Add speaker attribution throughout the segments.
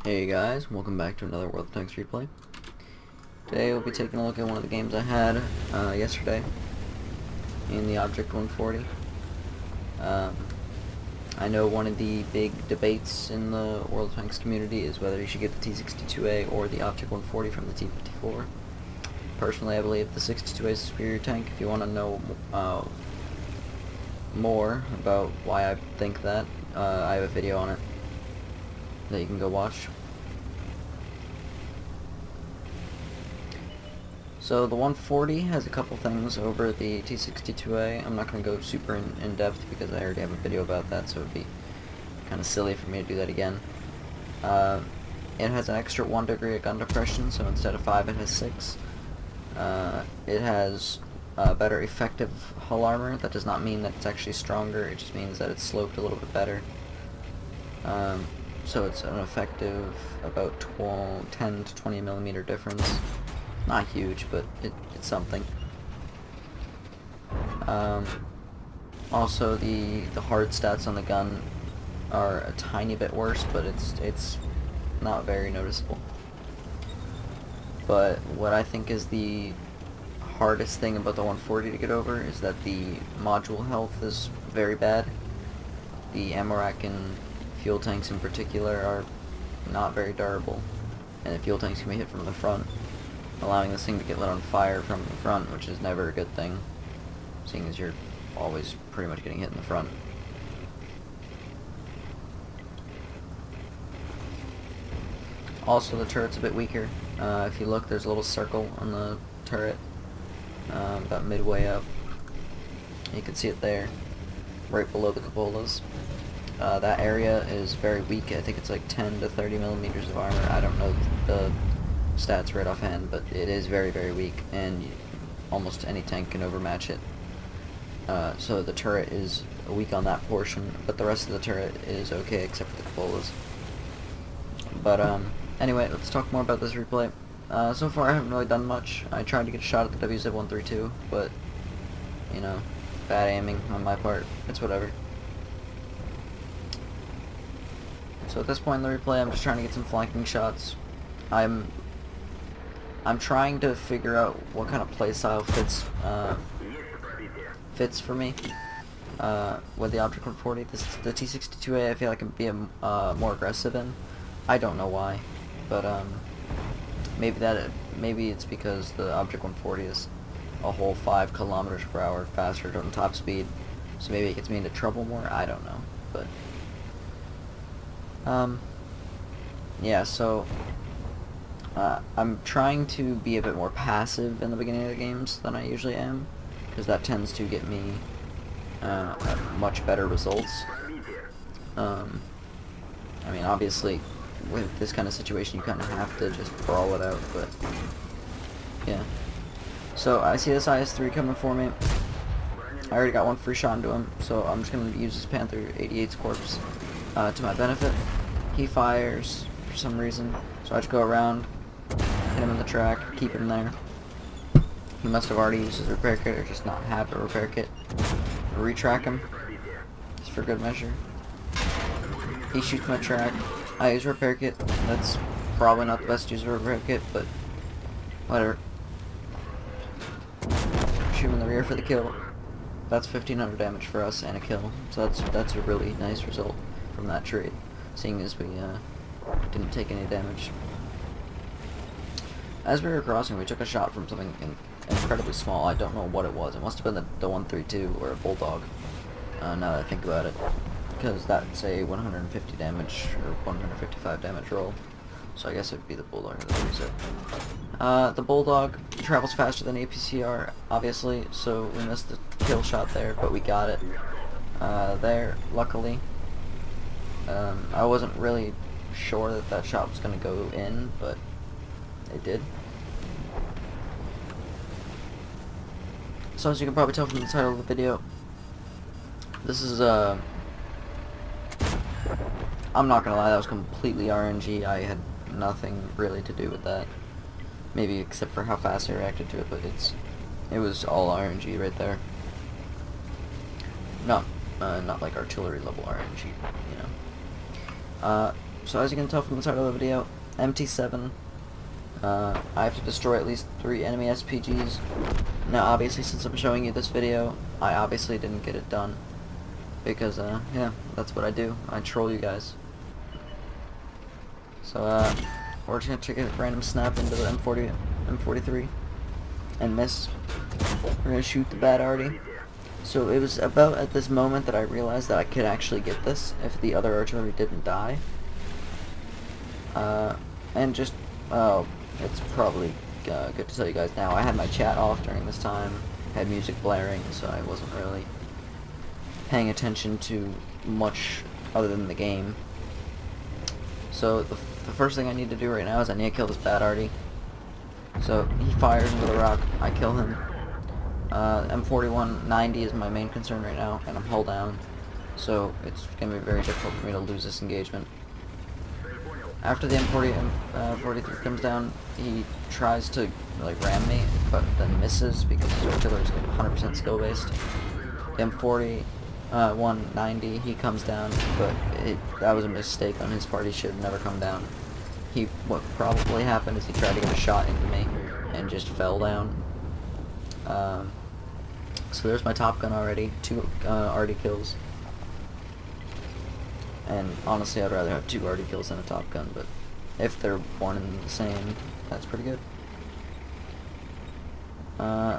Speaker 1: Hey guys, welcome back to another World of Tanks replay. Today we'll be taking a look at one of the games I had yesterday in the Object 140. I know one of the big debates in the World of Tanks community is whether you should get the T-62A or the Object 140 from the T-54. Personally, I believe the 62A is a superior tank. If you want to know more about why I think that, I have a video on it that you can go watch. So the 140 has a couple things over the T-62A. I'm not going to go super in depth because I already have a video about that, so it would be kind of silly for me to do that again. It has an extra 1 degree of gun depression, so instead of 5 it has 6. It has better effective hull armor. That does not mean that it's actually stronger, it just means that it's sloped a little bit better. So it's an effective about 10 to 20 millimeter difference. Not huge, but it's something. Also, the hard stats on the gun are a tiny bit worse, but it's not very noticeable. But what I think is the hardest thing about the 140 to get over is that the module health is very bad. The ammo rack and fuel tanks in particular are not very durable, and the fuel tanks can be hit from the front, allowing this thing to get lit on fire from the front, which is never a good thing, seeing as you're always pretty much getting hit in the front. Also, the turret's a bit weaker. If you look, there's a little circle on the turret, about midway up. You can see it there, right below the cupolas. That area is very weak. I think it's like 10 to 30 millimeters of armor. I don't know the stats right offhand, but it is very, very weak, and almost any tank can overmatch it. So the turret is weak on that portion, but the rest of the turret is okay except for the cupolas. But anyway, let's talk more about this replay. So far I haven't really done much. I tried to get a shot at the WZ-132, but, you know, bad aiming on my part. It's whatever. So at this point in the replay, I'm just trying to get some flanking shots. I'm trying to figure out what kind of playstyle fits for me with the Object 140. The T-62A I feel like I can be more aggressive in. I don't know why, but maybe it's because the Object 140 is a whole 5 kilometers per hour faster on top speed, so maybe it gets me into trouble more. I don't know, but yeah. So I'm trying to be a bit more passive in the beginning of the games than I usually am, because that tends to get me much better results. I mean, obviously, with this kind of situation, you kind of have to just brawl it out, but yeah. So I see this IS-3 coming for me. I already got one free shot into him, so I'm just going to use this Panther 88's corpse to my benefit. He fires for some reason, so I just go around, hit him in the track, keep him there. He must have already used his repair kit or just not have a repair kit. Retrack him, just for good measure. He shoots my track. I use repair kit. That's probably not the best use of a repair kit, but whatever. Shoot him in the rear for the kill. That's 1500 damage for us and a kill. So that's a really nice result from that trade, seeing as we didn't take any damage. As we were crossing, we took a shot from something incredibly small. I don't know what it was. It must have been the 132 or a bulldog, now that I think about it, because that's a 150 damage or 155 damage roll. So I guess it would be the bulldog. The bulldog travels faster than APCR, obviously, so we missed the kill shot there, but we got it there, luckily. I wasn't really sure that that shot was going to go in, but it did. So as you can probably tell from the title of the video, this is I'm not gonna lie, that was completely RNG. I had nothing really to do with that, maybe except for how fast I reacted to it, but it was all RNG right there. Not like artillery level RNG, you know. So as you can tell from the title of the video, MT-7, I have to destroy at least 3 enemy SPGs. Now obviously, since I'm showing you this video, I obviously didn't get it done. Because, yeah, that's what I do. I troll you guys. So, we're just gonna take a random snap into the M43 and miss. We're gonna shoot the bad arty. So it was about at this moment that I realized that I could actually get this if the other artillery didn't die. And just, it's probably good to tell you guys now, I had my chat off during this time, had music blaring, so I wasn't really paying attention to much other than the game. So the first thing I need to do right now is I need to kill this bad arty. So he fires into the rock, I kill him. M41 90 is my main concern right now, and I'm hull down, so it's going to be very difficult for me to lose this engagement. After the M43 comes down, he tries to like ram me, but then misses because his artillery is 100% skill based. The M40 190, he comes down, but that was a mistake on his part. He should have never come down. What probably happened is he tried to get a shot into me and just fell down. So there's my Top Gun already, 2 arty kills. And honestly, I'd rather have 2 arty kills than a Top Gun, but if they're one and the same, that's pretty good.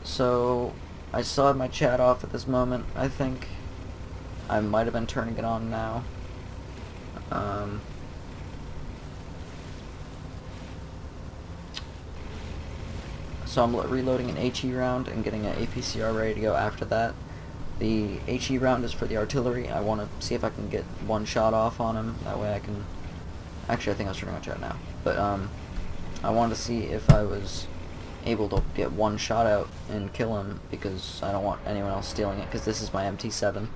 Speaker 1: So I still have my chat off at this moment. I think I might have been turning it on now. So I'm reloading an HE round and getting an APCR ready to go after that. The HE round is for the artillery. I want to see if I can get 1 shot off on him. That way I can... Actually, I think I was turning on chat now. But I wanted to see if I was able to get 1 shot out and kill him, because I don't want anyone else stealing it, because this is my MT-7.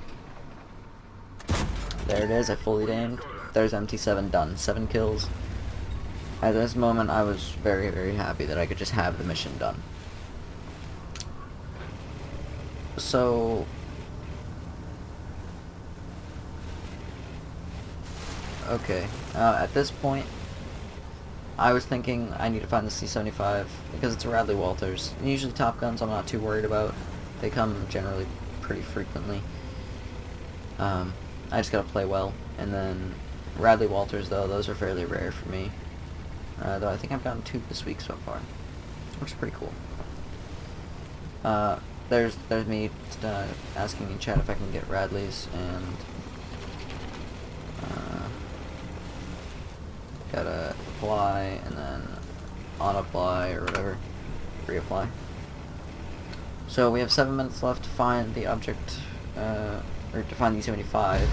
Speaker 1: There it is, I fully aimed. There's MT-7 done. 7 kills. At this moment, I was very, very happy that I could just have the mission done. So... okay, at this point, I was thinking I need to find the C-75, because it's a Radley-Walters. Usually Top Guns I'm not too worried about. They come generally pretty frequently. I just gotta play well. And then Radley-Walters, though, those are fairly rare for me. Though I think I've gotten 2 this week so far, which is pretty cool. There's me asking in chat if I can get Radleys, and gotta apply, and then on-apply, or whatever, reapply. So we have 7 minutes left to find the object, or to find the 75,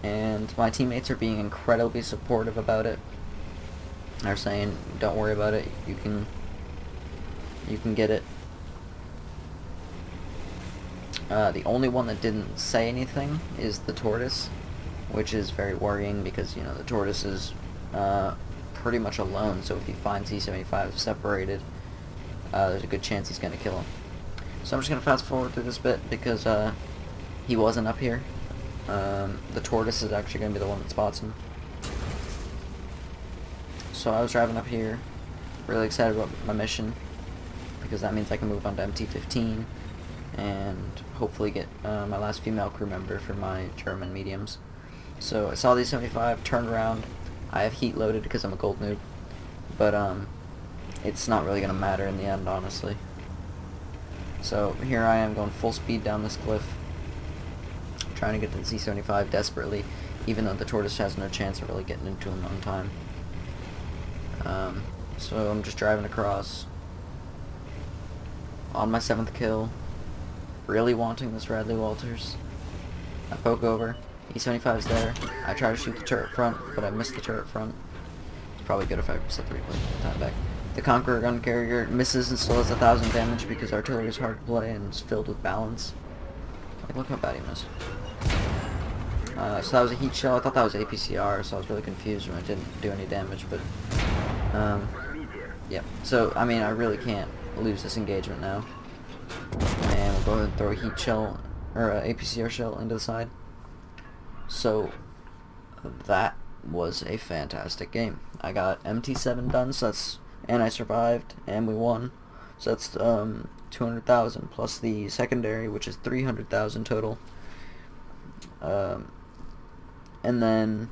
Speaker 1: and my teammates are being incredibly supportive about it. They're saying, don't worry about it, you can get it. The only one that didn't say anything is the Tortoise, which is very worrying, because, you know, the Tortoise is pretty much alone, so if he finds C-75 separated, there's a good chance he's going to kill him. So I'm just going to fast forward through this bit, because he wasn't up here. The Tortoise is actually going to be the one that spots him. So I was driving up here, really excited about my mission, because that means I can move on to MT-15 and hopefully get my last female crew member for my German mediums. So I saw these 75, turned around. I have heat loaded because I'm a gold noob, but it's not really going to matter in the end, honestly. So here I am going full speed down this cliff, trying to get to the C-75 desperately, even though the Tortoise has no chance of really getting into him on time. So I'm just driving across on my 7th kill, really wanting this Radley-Walters. I poke over, E-75's there, I try to shoot the turret front, but I missed the turret front. It's probably good if I set the replay time back. The Conqueror gun carrier misses and still has 1,000 damage because artillery is hard to play and it's filled with balance. Like, look how bad he missed. So that was a heat shell. I thought that was APCR, so I was really confused when it didn't do any damage, but yeah. So, I mean, I really can't lose this engagement now. And we'll go ahead and throw a heat shell, or a APCR shell into the side. So, that was a fantastic game. I got MT-7 done, and I survived, and we won. So that's 200,000 plus the secondary, which is 300,000 total. And then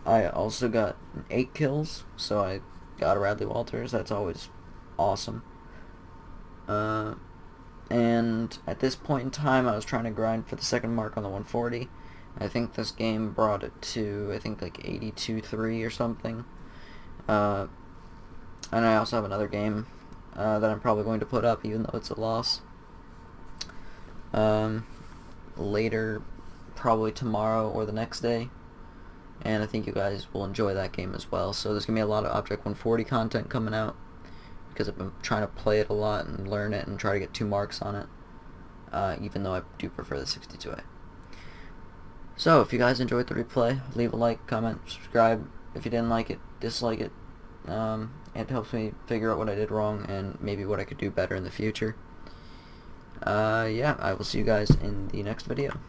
Speaker 1: I also got 8 kills, so I got a Radley-Walter, so that's always awesome. And at this point in time, I was trying to grind for the second mark on the 140. I think this game brought it to, I think, like 82-3 or something. And I also have another game that I'm probably going to put up, even though it's a loss. Later, probably tomorrow or the next day. And I think you guys will enjoy that game as well. So there's going to be a lot of Object 140 content coming out, because I've been trying to play it a lot and learn it and try to get 2 marks on it, even though I do prefer the 62A. So if you guys enjoyed the replay, leave a like, comment, subscribe. If you didn't like it, dislike it. It helps me figure out what I did wrong and maybe what I could do better in the future. Yeah, I will see you guys in the next video.